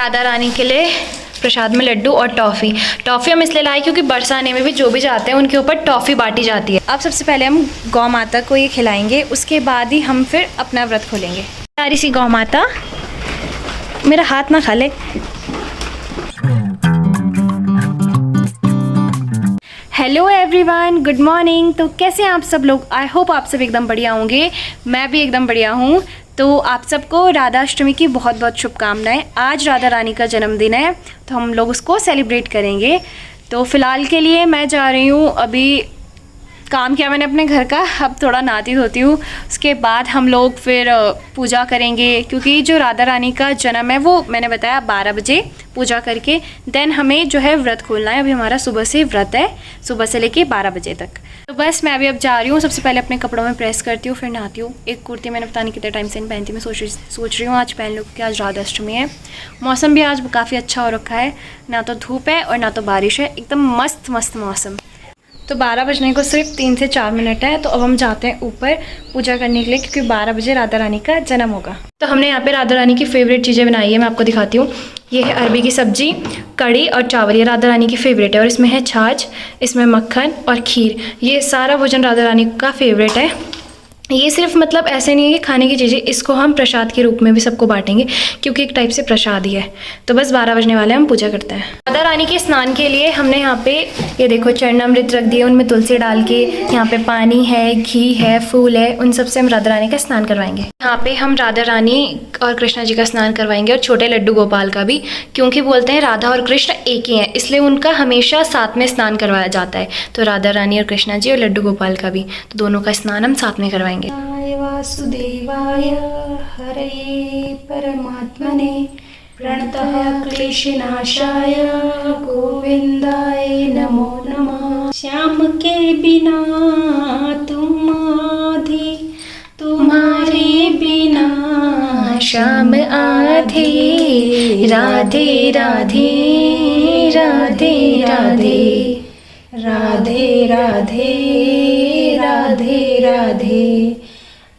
राधा रानी के लिए प्रसाद में लड्डू और टॉफ़ी। टॉफ़ी हम इसलिए लाए क्योंकि बरसाने में भी जो भी जाते हैं उनके ऊपर टॉफ़ी बांटी जाती है। अब सबसे पहले हम गौ माता को ये खिलाएंगे, उसके बाद ही हम फिर अपना व्रत खोलेंगे। प्यारी सी गौ माता, मेरा हाथ ना खा ले। Hello everyone, good morning. तो कैसे हैं आप सब लोग? आई होप आप सब एकदम बढ़िया होंगे। मैं भी एकदम बढ़िया हूँ। तो आप सबको राधाष्टमी की बहुत बहुत शुभकामनाएं। आज राधा रानी का जन्मदिन है तो हम लोग उसको सेलिब्रेट करेंगे। तो फ़िलहाल के लिए मैं जा रही हूँ, अभी काम किया मैंने अपने घर का, अब थोड़ा नहाती धोती हूँ। उसके बाद हम लोग फिर पूजा करेंगे, क्योंकि जो राधा रानी का जन्म है वो मैंने बताया 12 बजे पूजा करके देन हमें जो है व्रत खोलना है। अभी हमारा सुबह से व्रत है, सुबह से लेके 12 बजे तक। तो बस मैं अभी अब जा रही हूँ। सबसे पहले अपने कपड़ों में प्रेस करती हूँ, फिर नहाती हूँ। एक कुर्ती मैंने पता नहीं कितने टाइम से नहीं पहनती, मैं सोच रही हूँ आज पहन लूँ कि आज राधाष्टमी है। मौसम भी आज काफ़ी अच्छा हो रखा है, ना तो धूप है और ना तो बारिश है, एकदम मस्त मस्त मौसम। तो 12 बजने को सिर्फ 3 से 4 मिनट है। तो अब हम जाते हैं ऊपर पूजा करने के लिए, क्योंकि 12 बजे राधा रानी का जन्म होगा। तो हमने यहाँ पे राधा रानी की फेवरेट चीज़ें बनाई है, मैं आपको दिखाती हूँ। ये है अरबी की सब्जी, कड़ी और चावल। ये राधा रानी की फेवरेट है। और इसमें है छाछ, इसमें मक्खन और खीर। ये सारा भोजन राधा रानी का फेवरेट है। ये सिर्फ मतलब ऐसे नहीं है कि खाने की चीज़ें, इसको हम प्रसाद के रूप में भी सबको बांटेंगे, क्योंकि एक टाइप से प्रसाद ही है। तो बस 12 बजने वाले हम पूजा करते हैं। राधा रानी के स्नान के लिए हमने यहाँ पे ये देखो चरणामृत रख दिए, उनमें तुलसी डाल के। यहाँ पे पानी है, घी है, फूल है, उन सब से हम राधा रानी का स्नान करवाएंगे। यहाँ पे हम राधा रानी और कृष्णा जी का स्नान करवाएंगे, और छोटे लड्डू गोपाल का भी, क्योंकि बोलते हैं राधा और कृष्ण एक ही हैं, इसलिए उनका हमेशा साथ में स्नान करवाया जाता है। तो राधा रानी और कृष्णा जी और लड्डू गोपाल का भी, तो दोनों का स्नान हम साथ में करवाएंगे। वासुदेवाय हरये परमात्मने प्रणतः क्लेशनाशाय गोविंदाय नमो नमः। श्याम के बिना तुम आधी, तुम्हारे बिना श्याम आधे। राधे राधे राधे राधे राधे राधे राधे राधे।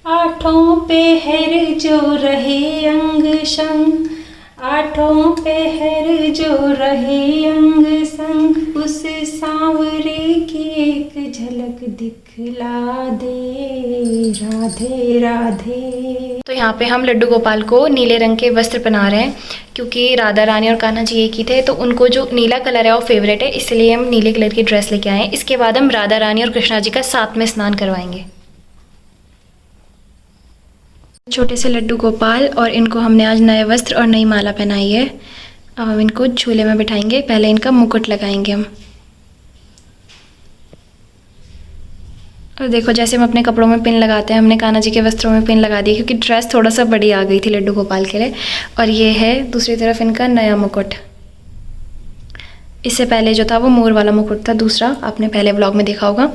आठों पहर जो रहे अंग संग, आठों पहर जो रहे अंग संग, उस सांवरे की एक झलक दिखला दे। राधे राधे। तो यहाँ पे हम लड्डू गोपाल को नीले रंग के वस्त्र पहना रहे हैं, क्योंकि राधा रानी और कान्हा जी एक ही थे, तो उनको जो नीला कलर है वो फेवरेट है, इसलिए हम नीले कलर की ड्रेस लेके आए हैं। इसके बाद हम राधा रानी और कृष्णा जी का साथ में स्नान करवाएंगे। छोटे से लड्डू गोपाल, और इनको हमने आज नए वस्त्र और नई माला पहनाई है। अब हम इनको झूले में बिठाएंगे। पहले इनका मुकुट लगाएंगे हम। और देखो जैसे हम अपने कपड़ों में पिन लगाते हैं, हमने कान्हा जी के वस्त्रों में पिन लगा दी, क्योंकि ड्रेस थोड़ा सा बड़ी आ गई थी लड्डू गोपाल के लिए। और ये है दूसरी तरफ इनका नया मुकुट। इससे पहले जो था वो मोर वाला मुकुट था, दूसरा आपने पहले व्लॉग में देखा होगा,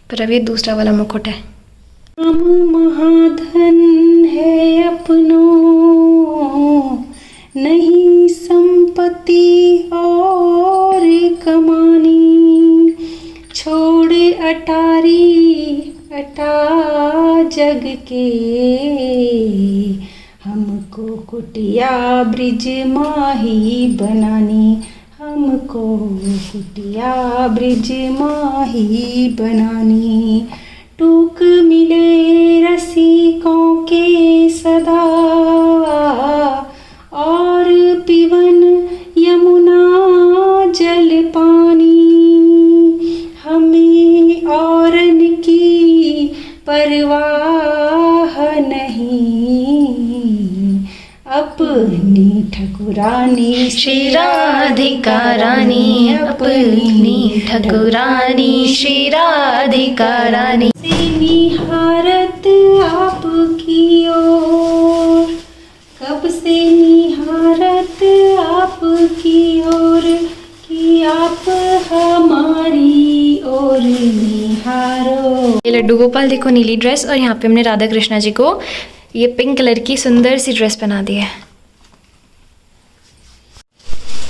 पर अब ये दूसरा वाला मुकुट है। हम महाधन है अपनों, नहीं संपत्ति और कमानी। छोड़ अटारी अटा जग के, हमको कुटिया ब्रिज माही बनानी। हमको कुटिया ब्रिज माही बनानी। टूक मिले रसिकों के सदा, और पिवन यमुना जल पानी। हमें औरन की परवाह नहीं, अपनी ठकुरानी श्री राधिका रानी। अपनी ठकुरानी श्री राधिका रानी। निहारत आपकी ओर, कब से निहारत आपकी ओर, कि आप हमारी ओर निहारो। ये लड्डू गोपाल देखो नीली ड्रेस, और यहाँ पे हमने राधा कृष्णा जी को ये पिंक कलर की सुंदर सी ड्रेस पहना दी है।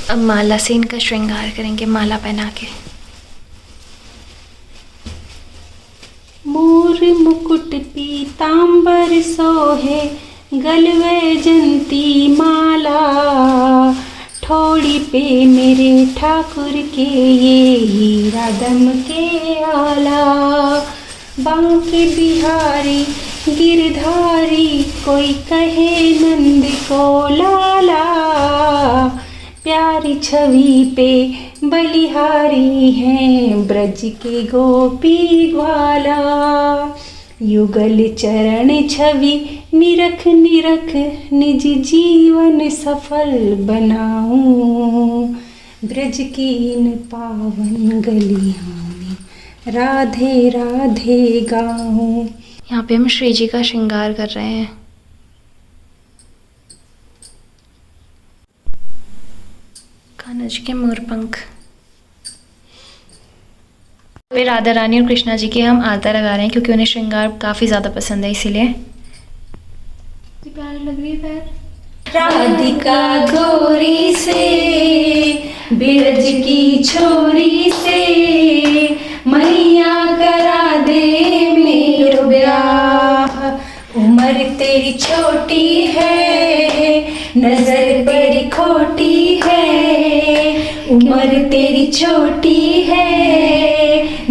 अब माला से इनका श्रृंगार करेंगे, माला पहना के। मोर मुकुट पीतांबर सोहे, गलवे जंती माला, ठोड़ी पे मेरे ठाकुर के ये हीरा दमके आला। बांके बिहारी गिरधारी, कोई कहे नंद को लाला। प्यारी छवि पे बलिहारी हैं ब्रज के गोपी ग्वाला। युगल चरण छवि निरख निरख, निज जीवन सफल बनाऊं। ब्रज की इन पावन गलियों में राधे राधे गाऊं। यहाँ पे हम श्री जी का श्रृंगार कर रहे हैं। कान्हा जी के मोरपंख पे राधा रानी और कृष्णा जी के हम आलता लगा रहे हैं क्योंकि उन्हें श्रृंगार काफ़ी ज़्यादा पसंद है, इसीलिए प्यारी लग रही है पैर। राधिका गोरी से बिरज की छोरी से, मैया करा दे मेरो ब्याह। उम्र तेरी छोटी है, नजर बड़ी खोटी है। उम्र तेरी छोटी है,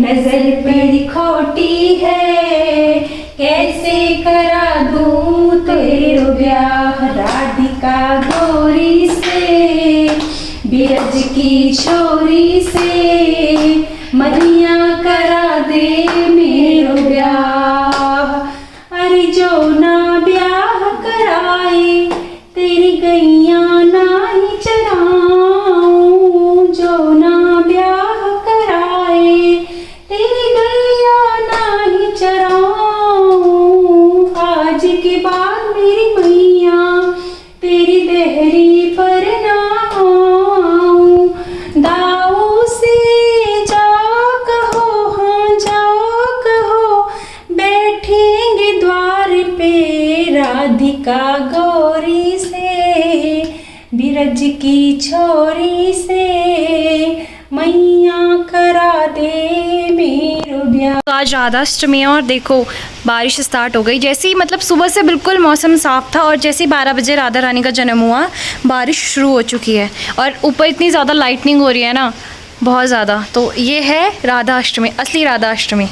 नजर बड़ी खोटी है। कैसे करा दूं तेरो ब्याह। राधिका गोरी से बिरज की छोरी से, मैया करा दे मेरो ब्याह। अरे जो ना ब्याह कराए, तेरी गैया ना ही चराऊं। जो ना ब्याह कराए, तेरी गैया ना ही चराऊं। आज के बाद मेरी मैया तेरी देहरी पर ना आऊं। दाऊ से जाओ कहो, हाँ जाओ कहो, बैठेंगे द्वार पे राधिका गौरी से, बिरज की छोरी से, मैया करा दे मेरो ब्याह। आज राधाष्टमी है और देखो बारिश स्टार्ट हो गई। जैसे ही मतलब सुबह से बिल्कुल मौसम साफ था और जैसे ही 12 बजे राधा रानी का जन्म हुआ बारिश शुरू हो चुकी है और ऊपर इतनी ज़्यादा लाइटनिंग हो रही है ना, बहुत ज़्यादा। तो ये है राधाष्टमी, असली राधाष्टमी।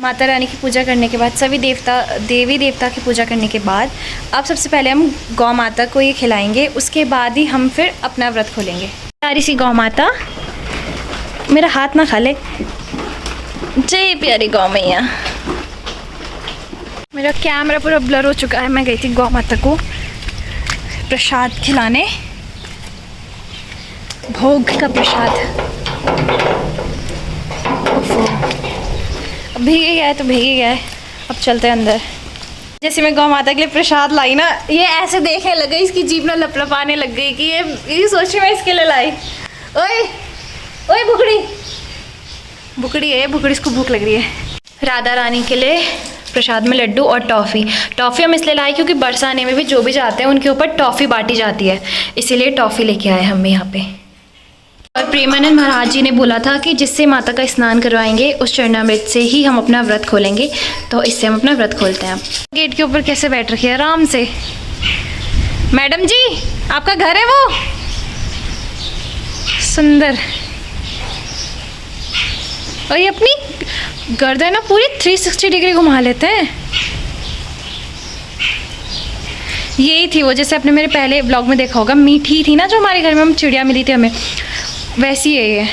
माता रानी की पूजा करने के बाद, सभी देवी देवता की पूजा करने के बाद अब सबसे पहले हम गौ माता को ये खिलाएंगे, उसके बाद ही हम फिर अपना व्रत खोलेंगे। प्यारी सी गौ माता, मेरा हाथ ना खा ले। जय प्यारी गौ मैया। मेरा कैमरा पूरा ब्लर हो चुका है। मैं गई थी गौ माता को प्रसाद खिलाने, भोग का प्रसाद। अब भीगे गया है तो भीगे गया है, अब चलते हैं अंदर। जैसे मैं गौ माता के लिए प्रसाद लाई ना, ये ऐसे देखने लग गई, इसकी जीभ ना लपलपाने लग गई कि ये सोची मैं इसके लिए लाई। ओए ओए बुकड़ी, बुकड़ी है बुकड़ी, इसको भूख लग रही है। राधा रानी के लिए प्रसाद में लड्डू और टॉफ़ी। टॉफ़ी हम इसलिए लाए क्योंकि बरसाने में भी जो भी जाते हैं उनके ऊपर टॉफ़ी बांटी जाती है, इसीलिए टॉफ़ी लेके आए हम यहाँ पे। और प्रेमानंद महाराज जी ने बोला था कि जिससे माता का स्नान करवाएंगे उस चरणामृत से ही हम अपना व्रत खोलेंगे, तो इससे हम अपना व्रत खोलते हैं। गेट के ऊपर कैसे बैठ रखी है आराम से। मैडम जी आपका घर है वो, सुंदर। और ये अपनी गर्दन ना पूरी 360 डिग्री घुमा लेते हैं। यही थी वो, जैसे आपने मेरे पहले ब्लॉग में देखा होगा, मीठी थी ना जो हमारे घर में हम चिड़िया मिली थी हमें, वैसी है ये।